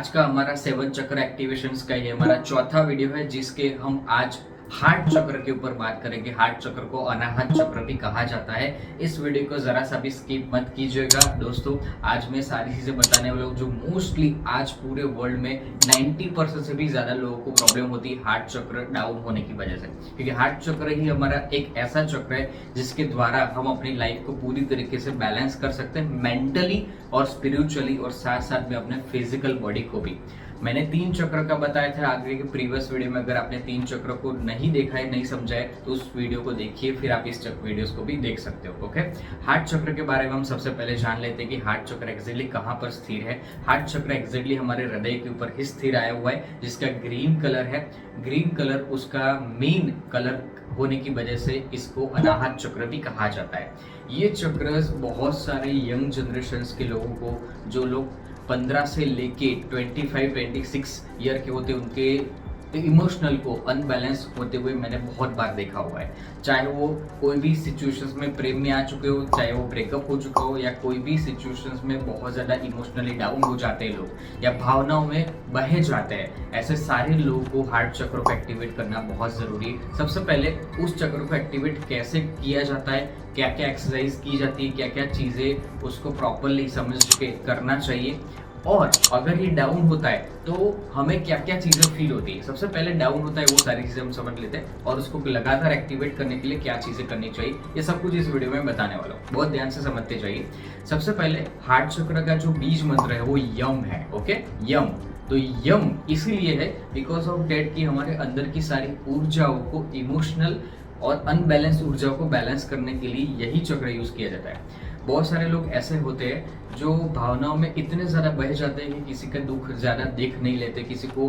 आज का हमारा 7 चक्र एक्टिवेशंस का ये हमारा चौथा वीडियो है जिसके हम आज हार्ट चक्र के ऊपर बात करेंगे। हार्ट चक्र को अनाहत चक्र भी कहा जाता है। इस वीडियो को जरा सा भी स्किप मत कीजिएगा दोस्तों। आज मैं सारी चीजें बताने वाला हूँ जो मोस्टली आज पूरे वर्ल्ड में 90% से भी ज्यादा लोगों को प्रॉब्लम होती है हार्ट चक्र डाउन होने की वजह से, क्योंकि हार्ट चक्र ही हमारा एक ऐसा चक्र है जिसके द्वारा हम अपनी लाइफ को पूरी तरीके से बैलेंस कर सकते हैं, मेंटली और स्पिरिचुअली, और साथ साथ में अपने फिजिकल बॉडी को भी। मैंने 3 चक्र का बताया था आगे के प्रीवियस वीडियो में। अगर आपने 3 चक्र को नहीं देखा है, नहीं समझा है, तो उस वीडियो को देखिए, फिर आप इस वीडियोस को भी देख सकते हो। ओके, हार्ट चक्र के बारे में हम सबसे पहले जान लेते हैं कि हार्ट चक्र एग्जैक्टली कहाँ पर स्थिर है। हार्ट चक्र एग्जैक्टली हमारे हृदय के ऊपर ही स्थिर आया हुआ है, जिसका ग्रीन कलर है। ग्रीन कलर उसका मेन कलर होने की वजह से इसको अनाहत चक्र भी कहा जाता है। ये चक्र बहुत सारे यंग जनरेशन के लोगों को, जो लोग 15 से लेके 25-26 ईयर के होते, उनके इमोशनल को अनबैलेंस होते हुए मैंने बहुत बार देखा हुआ है। चाहे वो कोई भी सिचुएशंस में प्रेम में आ चुके हो, चाहे वो ब्रेकअप हो चुका हो, या कोई भी सिचुएशंस में बहुत ज़्यादा इमोशनली डाउन हो जाते हैं लोग, या भावनाओं में बहे जाते हैं, ऐसे सारे लोगों को हार्ट चक्र को एक्टिवेट करना बहुत ज़रूरी है। सबसे पहले उस चक्र को एक्टिवेट कैसे किया जाता है, क्या क्या एक्सरसाइज की जाती है, क्या क्या चीज़ें उसको प्रॉपरली समझ के करना चाहिए, और अगर ये डाउन होता है तो हमें क्या क्या चीजें फील होती है। सबसे पहले डाउन होता है वो सारी चीजें हम समझ लेते हैं, और उसको लगातार एक्टिवेट करने के लिए क्या चीजें करनी चाहिए, ये सब कुछ इस वीडियो में बताने वाला हूँ। बहुत ध्यान से समझते जाइए। सबसे पहले हार्ट चक्र का जो बीज मंत्र है वो यम है। ओके, यम। तो यम इसीलिए है बिकॉज ऑफ डेट कि हमारे अंदर की सारी ऊर्जाओं को, इमोशनल और अनबैलेंस ऊर्जाओं को बैलेंस करने के लिए यही चक्र यूज किया जाता है। बहुत सारे लोग ऐसे होते हैं जो भावनाओं में इतने ज़्यादा बह जाते हैं कि किसी का दुख ज़्यादा देख नहीं लेते, किसी को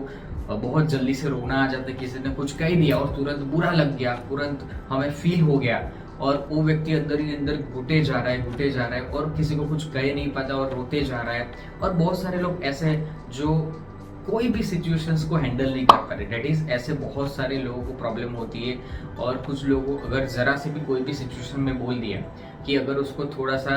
बहुत जल्दी से रोना आ जाता है, किसी ने कुछ कह दिया और तुरंत बुरा लग गया, तुरंत हमें फील हो गया, और वो व्यक्ति अंदर ही अंदर घुटे जा रहा है और किसी को कुछ कह नहीं पाता और रोते जा रहा है। और बहुत सारे लोग ऐसे हैं जो कोई भी सिचुएशंस को हैंडल नहीं कर पा रहे। डेट इज ऐसे बहुत सारे लोगों को प्रॉब्लम होती है। और कुछ लोगों को अगर ज़रा से भी कोई भी सिचुएशन में बोल दिया कि अगर उसको थोड़ा सा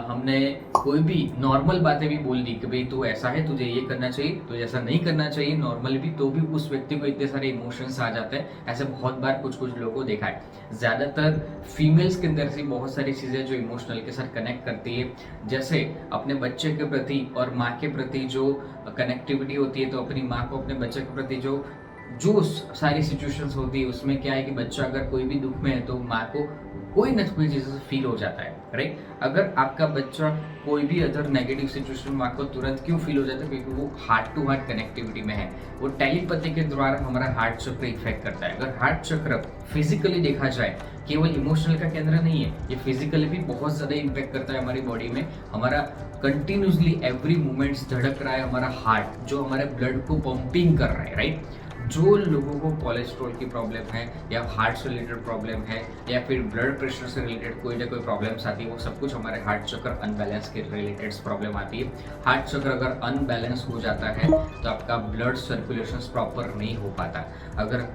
हमने कोई भी नॉर्मल बातें भी बोल दी कि भाई तू ऐसा है, तुझे ये करना चाहिए, तुझे ऐसा नहीं करना चाहिए नॉर्मली भी, तो भी उस व्यक्ति को इतने सारे इमोशंस आ जाते हैं। ऐसे बहुत बार कुछ लोगों को देखा है। ज़्यादातर फीमेल्स के अंदर से बहुत सारी चीज़ें जो इमोशनल के साथ कनेक्ट करती है, जैसे अपने बच्चे के प्रति और माँ के प्रति जो कनेक्टिविटी होती है, तो अपनी माँ को अपने बच्चे के प्रति जो सारी सिचुएशंस होती है, उसमें क्या है कि बच्चा अगर कोई भी दुख में है तो माँ को कोई न कोई चीज़ से फील हो जाता है, राइट। अगर आपका बच्चा कोई भी अदर नेगेटिव सिचुएशन माँ को तुरंत क्यों फील हो जाता है, क्योंकि वो हार्ट टू हार्ट कनेक्टिविटी में है, वो टेलीपैथी के द्वारा हमारा हार्ट चक्र इफेक्ट करता है। अगर हार्ट चक्र फिजिकली देखा जाए, केवल इमोशनल का केंद्र नहीं है, ये फिजिकली भी बहुत ज़्यादा इम्पैक्ट करता है हमारी बॉडी में। हमारा कंटिन्यूसली एवरी मोमेंट्स धड़क रहा है हमारा हार्ट, जो हमारे ब्लड को पंपिंग कर रहा है, राइट। जो लोगों को कोलेस्ट्रॉल की प्रॉब्लम है, या हार्ट से रिलेटेड प्रॉब्लम है, या फिर ब्लड प्रेशर से रिलेटेड कोई ना कोई प्रॉब्लम्स आती है, वो सब कुछ हमारे हार्ट चक्र अनबैलेंस के रिलेटेड प्रॉब्लम आती है। हार्ट चक्र अगर अनबैलेंस हो जाता है तो आपका ब्लड सर्कुलेशन प्रॉपर नहीं हो पाता। अगर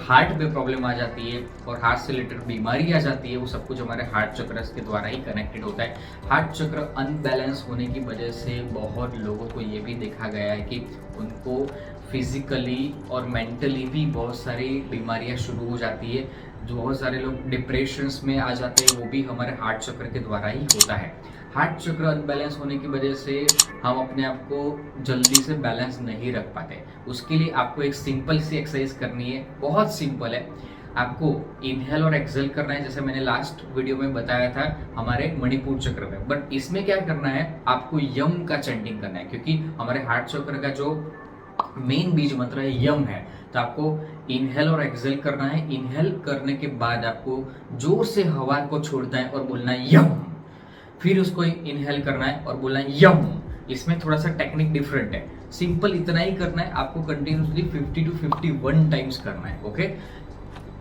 हार्ट में प्रॉब्लम आ जाती है और हार्ट से रिलेटेड बीमारी आ जाती है, वो सब कुछ हमारे हार्ट चक्र के द्वारा ही कनेक्टेड होता है। हार्ट चक्र अनबैलेंस होने की वजह से बहुत लोगों को ये भी देखा गया है कि उनको फिजिकली और मेंटली भी बहुत सारी बीमारियां शुरू हो जाती है। जो बहुत सारे लोग डिप्रेशंस में आ जाते हैं, वो भी हमारे हार्ट चक्र के द्वारा ही होता है। हार्ट चक्र अनबैलेंस होने की वजह से हम अपने आप को जल्दी से बैलेंस नहीं रख पाते। उसके लिए आपको एक सिंपल सी एक्सरसाइज करनी है, बहुत सिंपल है। आपको इनहेल और एक्सहेल करना है, जैसे मैंने लास्ट वीडियो में बताया था हमारे मणिपुर चक्र में। बट इसमें क्या करना है, आपको यम का चैंटिंग करना है, क्योंकि हमारे हार्ट चक्र का जो मेन बीज मंत्र है यम है। तो आपको इनहेल और एक्सहेल करना है। इनहेल करने के बाद आपको जोर से हवा को छोड़ना है और बोलना है यम। फिर उसको इनहेल करना है और बोलना है यम। इसमें थोड़ा सा टेक्निक डिफरेंट है, सिंपल इतना ही करना है। आपको कंटिन्यूसली 50 to 51 टाइम्स करना है। ओके,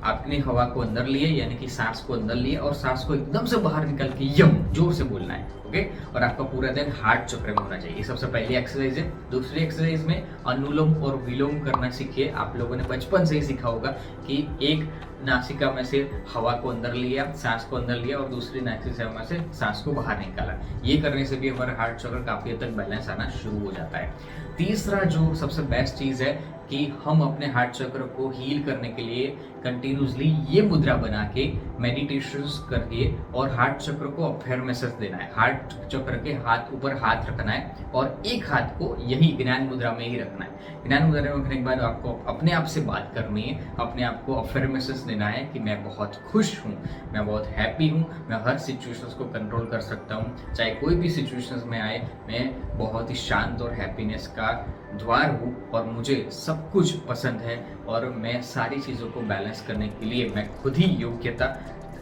आपने हवा को अंदर लिए यानी कि सांस को अंदर लिए और सांस को एकदम से बाहर निकाल के यम जोर से बोलना है। ओके, और आपका पूरा दिन हार्ट चक्र में होना चाहिए। ये सबसे पहली एक्सरसाइज है। दूसरी एक्सरसाइज में अनुलोम और विलोम करना सीखिए। आप लोगों ने बचपन से ही सीखा होगा कि एक नासिका में से हवा को अंदर लिया, सांस को अंदर लिया और दूसरी नासिका में से सांस को बाहर निकाला। ये करने से भी हमारा हार्ट चक्र काफी हद तक बैलेंस आना शुरू हो जाता है। तीसरा जो सबसे बेस्ट चीज है कि हम अपने हार्ट चक्र को हील करने के लिए कंटिन्यूसली ये मुद्रा बना के मेडिटेशंस करके और हार्ट चक्र को अफर्मेशंस देना है। हार्ट चक्र के हाथ ऊपर हाथ रखना है और एक हाथ को यही ज्ञान मुद्रा में ही रखना है। ज्ञान मुद्रा में रखने के बाद आपको अपने आप से बात करनी है, अपने आप को अफर्मेशंस देना है कि मैं बहुत खुश हूँ, मैं बहुत हैप्पी हूँ, मैं हर सिचुएशंस को कंट्रोल कर सकता हूँ, चाहे कोई भी सिचुएशंस में आए मैं बहुत ही शांत और हैप्पीनेस का द्वार हूँ और मुझे सब कुछ पसंद है और मैं सारी चीज़ों को बैलेंस करने के लिए मैं खुद ही योग्यता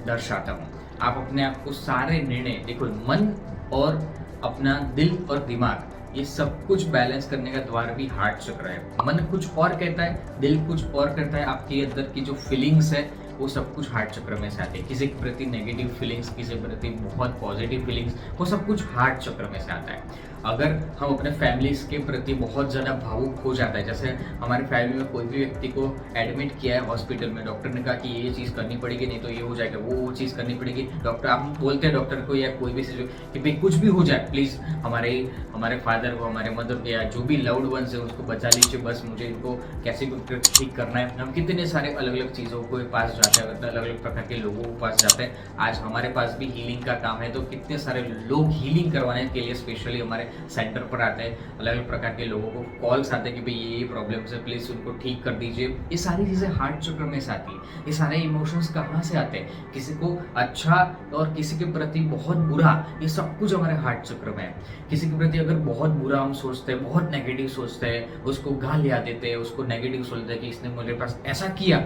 दर्शाता हूँ। आप अपने आप को सारे निर्णय देखो, मन और अपना दिल और दिमाग ये सब कुछ बैलेंस करने का द्वार भी हार्ट चक्र है। मन कुछ और कहता है, दिल कुछ और करता है, आपके अंदर की जो फीलिंग्स है वो सब कुछ हार्ट चक्र में से आते हैं। किसी के प्रति नेगेटिव फीलिंग्स, किसी के प्रति बहुत पॉजिटिव फीलिंग्स, वो सब कुछ हार्ट चक्र में से आता है। अगर हम अपने फैमिलीज के प्रति बहुत ज़्यादा भावुक हो जाता है, जैसे हमारे फैमिली में कोई भी व्यक्ति को एडमिट किया है हॉस्पिटल में, डॉक्टर ने कहा कि ये चीज़ करनी पड़ेगी नहीं तो ये हो जाएगा, वो चीज़ करनी पड़ेगी, डॉक्टर आप बोलते हैं डॉक्टर को या कोई भी कि भाई कुछ भी हो जाए प्लीज़ हमारे फादर को, हमारे मदर को या जो भी लव्ड वंस है उसको बचा लीजिए, बस मुझे इनको कैसे ठीक करना है। हम कितने सारे अलग अलग चीज़ों के पास जाते हैं, अलग अलग प्रकार के लोगों के पास जाते हैं। आज हमारे पास भी हीलिंग का काम है तो कितने सारे लोग हीलिंग करवाने के लिए स्पेशली हमारे सेंटर पर आते हैं। अलग अलग प्रकार के लोगों को कॉल्स आते हैं कि भाई ये प्रॉब्लम्स है, प्लीज़ उनको ठीक कर दीजिए। ये सारी चीज़ें हार्ट चक्र में से आती है। ये सारे इमोशंस कहाँ से आते हैं, किसी को अच्छा और किसी के प्रति बहुत बुरा, ये सब कुछ हमारे हार्ट चक्र में है। किसी के प्रति अगर बहुत बुरा हम सोचते हैं, बहुत नेगेटिव सोचते हैं, उसको गालियाँ देते हैं, उसको नेगेटिव सोचते हैं कि इसने मेरे पास ऐसा किया,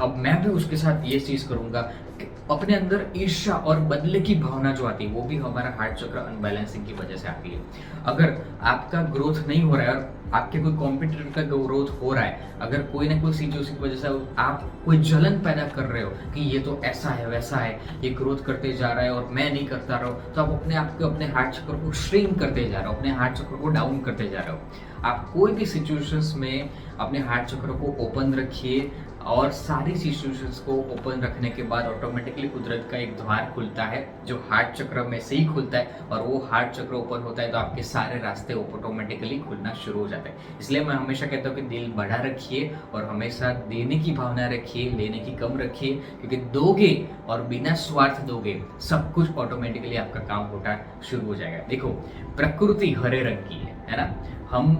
अब मैं भी उसके साथ ये चीज़ करूँगा। अपने अंदर ईर्ष्या और बदले की भावना जो आती है वो भी हमारा हार्ट चक्र अनबैलेंसिंग की वजह से आती है। अगर आपका ग्रोथ नहीं हो रहा है और आपके कोई कॉम्पिटिटर का ग्रोथ हो रहा है, अगर कोई ना कोई सिचुएशन की वजह से आप कोई जलन पैदा कर रहे हो कि ये तो ऐसा है वैसा है, ये ग्रोथ करते जा रहा है और मैं नहीं करता रहा हूँ, तो आप अपने आप को, अपने हार्ट चक्र को श्रिंक करते जा रहे हो, अपने हार्ट चक्र को डाउन करते जा रहे हो। आप कोई भी सिचुएशंस में अपने हार्ट चक्र को ओपन रखिए और सारी सिचुएशंस को ओपन रखने के बाद ऑटोमेटिकली कुदरत का एक द्वार खुलता है जो हार्ट चक्र में से ही खुलता है और वो हार्ट चक्र ओपन होता है तो आपके सारे रास्ते ऑटोमेटिकली खुलना शुरू हो जाते हैं। इसलिए मैं हमेशा कहता हूँ कि दिल बड़ा रखिए और हमेशा देने की भावना रखिए, लेने की कम रखिए, क्योंकि दोगे और बिना स्वार्थ दोगे सब कुछ ऑटोमेटिकली आपका काम होना शुरू हो जाएगा। देखो, प्रकृति हरे रंग की है ना। हम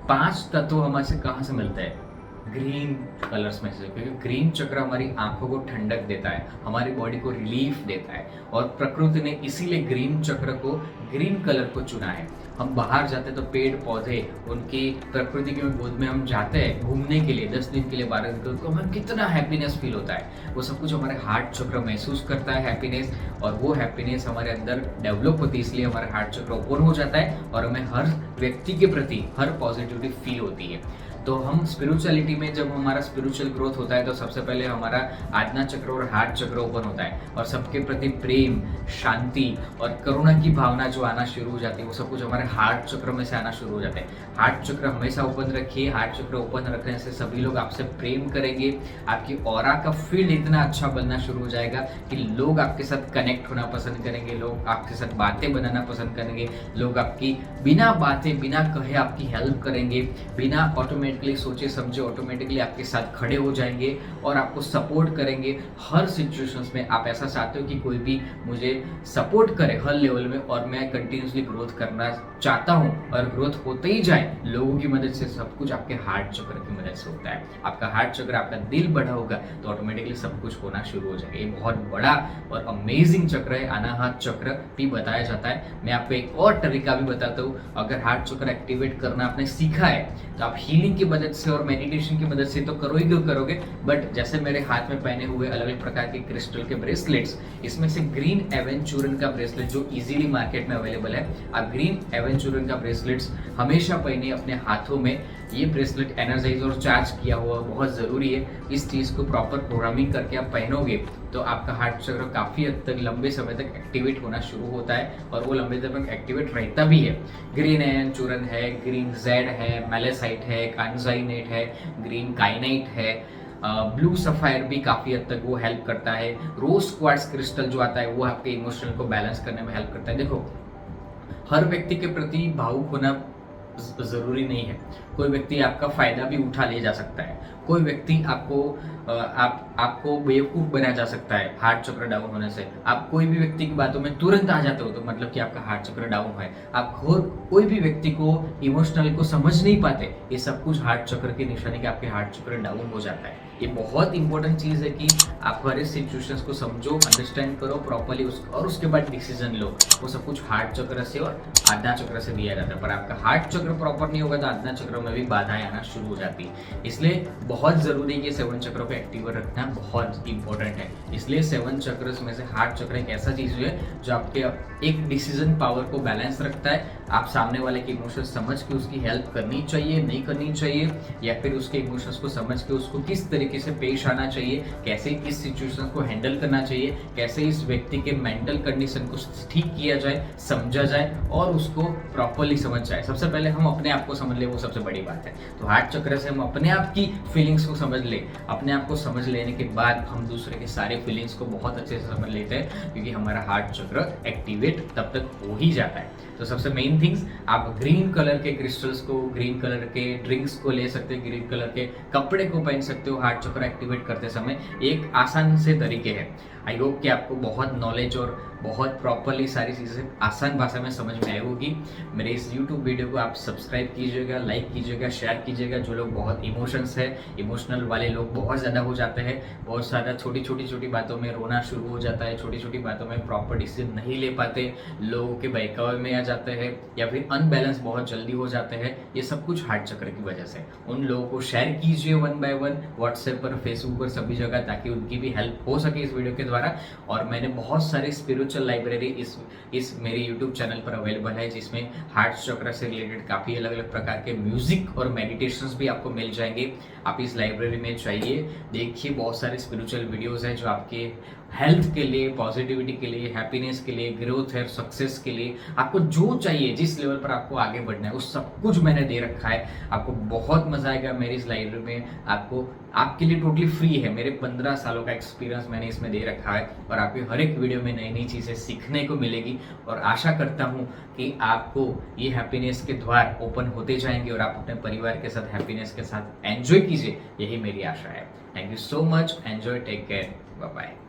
5 तत्व हमारे से कहाँ से मिलते हैं? ग्रीन कलर्स में से, क्योंकि ग्रीन चक्र हमारी आंखों को ठंडक देता है, हमारी बॉडी को रिलीफ देता है और प्रकृति ने इसीलिए ग्रीन चक्र को, ग्रीन कलर को चुना है। हम बाहर जाते हैं तो पेड़ पौधे, उनकी प्रकृति की गोद में हम जाते हैं घूमने के लिए 10 दिन के लिए 12 दिन के लिए, तो हमें कितना हैप्पीनेस फील होता है। वो सब कुछ हमारे हार्ट चक्र महसूस करता है हैप्पीनेस, और वो हैप्पीनेस हमारे अंदर डेवलप होती है, इसलिए हमारा हार्ट चक्र ओपन हो जाता है और हमें हर व्यक्ति के प्रति हर पॉजिटिविटी फील होती है। तो हम स्पिरिचुअलिटी में जब हमारा स्पिरिचुअल ग्रोथ होता है तो सबसे पहले हमारा आज्ञा चक्र और हार्ट चक्र ओपन होता है और सबके प्रति प्रेम, शांति और करुणा की भावना जो आना शुरू हो जाती है वो सब कुछ हमारे हार्ट चक्र में से आना शुरू हो जाता है। हार्ट चक्र हमेशा ओपन रखिए। हार्ट चक्र ओपन रखने से सभी लोग आपसे प्रेम करेंगे, आपकी ऑरा का फील्ड इतना अच्छा बनना शुरू हो जाएगा कि लोग आपके साथ कनेक्ट होना पसंद करेंगे, लोग आपके साथ बातें बनाना पसंद करेंगे, लोग आपकी बिना बातें बिना कहे आपकी हेल्प करेंगे, बिना ऑटोमेटिकली सोचे समझे ऑटोमेटिकली आपके साथ खड़े हो जाएंगे और आपको सपोर्ट करेंगे हर सिचुएशंस में। आप ऐसा चाहते हो कि कोई भी मुझे सपोर्ट करे हर लेवल में और मैं कंटिन्यूसली ग्रोथ करना चाहता हूं और ग्रोथ होते ही जाए लोगों की मदद से। सब कुछ आपके हार्ट चक्र की मदद से होता है। आपका हार्ट चक्र, आपका दिल बड़ा होगा तो ऑटोमेटिकली सब कुछ होना शुरू हो जाएगा। ये बहुत बड़ा और अमेजिंग चक्र है, अनाहत चक्र भी बताया जाता है। मैं आपको एक और तरीका भी बताता हूँ। अगर हार्ट चक्र एक्टिवेट करना आपने सीखा है तो आप हीलिंग की मदद से और मेडिटेशन की मदद से तो करोगे, बट जैसे मेरे हाथ में पहने हुए अलग अलग प्रकार के क्रिस्टल के ब्रेसलेट्स, इसमें से ग्रीन एवेंचूरन का ब्रेसलेट जो इजीली मार्केट में अवेलेबल है, आप ग्रीन एवेंचूरन का ब्रेसलेट्स हमेशा पहने अपने हाथों में। ये ब्रेसलेट एनर्जाइज और चार्ज किया हुआ बहुत ज़रूरी है। इस चीज़ को प्रॉपर प्रोग्रामिंग करके आप पहनोगे तो आपका हार्ट चक्र काफ़ी हद तक लंबे समय तक एक्टिवेट होना शुरू होता है और वो लंबे समय तक एक्टिवेट रहता भी है। ग्रीन एवेंचूरन है, ग्रीन जेड है, मेलेसाइट है, कांजाइनेट है, ग्रीन काइनाइट है, ब्लू सफायर भी काफ़ी हद तक वो हेल्प करता है। रोज क्वार्ट्ज क्रिस्टल जो आता है वो आपके इमोशनल को बैलेंस करने में हेल्प करता है। देखो, हर व्यक्ति के प्रति भावुक होना ज़रूरी नहीं है। कोई व्यक्ति आपका फ़ायदा भी उठा ले जा सकता है, कोई व्यक्ति आपको बेवकूफ़ बना जा सकता है हार्ट चक्र डाउन होने से। आप कोई भी व्यक्ति की बातों में तुरंत आ जाते हो तो मतलब कि आपका हार्ट चक्र डाउन है। आप कोई भी व्यक्ति को इमोशनल को समझ नहीं पाते, ये सब कुछ हार्ट चक्र की निशानी कि आपके हार्ट चक्र डाउन हो जाता है। ये बहुत इंपॉर्टेंट चीज़ है कि आप हर इस सिचुएशंस को समझो, अंडरस्टैंड करो प्रॉपर्ली और उसके बाद डिसीजन लो। वो सब कुछ हार्ट चक्र से और आज्ञा चक्र से दिया जाता है, पर आपका हार्ट चक्र प्रॉपर नहीं होगा तो आज्ञा चक्र में भी बाधाएं आना शुरू हो जाती है। इसलिए बहुत ज़रूरी है कि 7 चक्रों को एक्टिव रखना बहुत इंपॉर्टेंट है। इसलिए 7 चक्र में से हार्ट चक्र एक ऐसा चीज़ है जो आपके एक डिसीजन पावर को बैलेंस रखता है। आप सामने वाले के इमोशंस समझ के उसकी हेल्प करनी चाहिए, नहीं करनी चाहिए, या फिर उसके इमोशंस को समझ के उसको किस तरीके से पेश आना चाहिए, कैसे इस सिचुएशन को हैंडल करना चाहिए, कैसे इस व्यक्ति के मेंटल कंडीशन को ठीक किया जाए, समझा जाए और उसको प्रॉपरली समझ जाए। सबसे पहले हम अपने आप को समझ ले, वो सबसे बड़ी बात है। तो हार्ट चक्र से हम अपने आप की फीलिंग्स को समझ ले, अपने आप को समझ लेने के बाद हम दूसरे के सारे फीलिंग्स को बहुत अच्छे से समझ लेते हैं, क्योंकि हमारा हार्ट चक्र एक्टिवेट तब तक हो ही जाता है। तो सबसे मेन थिंग्स, आप ग्रीन कलर के क्रिस्टल्स को, ग्रीन कलर के ड्रिंक्स को ले सकते हैं, ग्रीन कलर के कपड़े को पहन सकते हो हार्ट चक्र एक्टिवेट करते समय। एक आसान से तरीके हैं। आई होप कि आपको बहुत नॉलेज और बहुत प्रॉपरली सारी चीज़ें आसान भाषा में समझ में आई होगी। मेरे इस YouTube वीडियो को आप सब्सक्राइब कीजिएगा, लाइक कीजिएगा, शेयर कीजिएगा। जो लोग बहुत इमोशनल वाले लोग बहुत ज़्यादा हो जाते हैं, बहुत ज़्यादा छोटी बातों में रोना शुरू हो जाता है, छोटी बातों में प्रॉपर डिसीजन नहीं ले पाते, लोगों के बहकावे में आ जाते हैं या फिर अनबैलेंस बहुत जल्दी हो जाते हैं, ये सब कुछ हार्ट चक्र की वजह से। उन लोगों को शेयर कीजिए 1 बाय 1 व्हाट्सएप पर, फेसबुक पर, सभी जगह, ताकि उनकी भी हेल्प हो सके इस वीडियो के द्वारा। और मैंने बहुत सारी स्पिरिचुअल लाइब्रेरी इस मेरे YouTube चैनल पर अवेलेबल है, जिसमें हार्ट चक्र से रिलेटेड काफ़ी अलग अलग प्रकार के म्यूजिक और मेडिटेशंस भी आपको मिल जाएंगे। आप इस लाइब्रेरी में जाइए, देखिए, बहुत सारे स्पिरिचुअल वीडियोस हैं जो आपके हेल्थ के लिए, पॉजिटिविटी के लिए, हैप्पीनेस के लिए, ग्रोथ है, सक्सेस के लिए, आपको जो चाहिए, जिस लेवल पर आपको आगे बढ़ना है, वो सब कुछ मैंने दे रखा है। आपको बहुत मजा आएगा मेरी इस लाइब्रेरी में। आपके लिए टोटली फ्री है। मेरे 15 सालों का एक्सपीरियंस मैंने इसमें दे रखा है और आपको हर एक वीडियो में नई नई चीज़ें सीखने को मिलेगी। और आशा करता हूँ कि आपको ये हैप्पीनेस के द्वार ओपन होते जाएंगे और आप अपने परिवार के साथ हैप्पीनेस के साथ एंजॉय कीजिए, यही मेरी आशा है। Thank you so much, enjoy, take care, bye bye.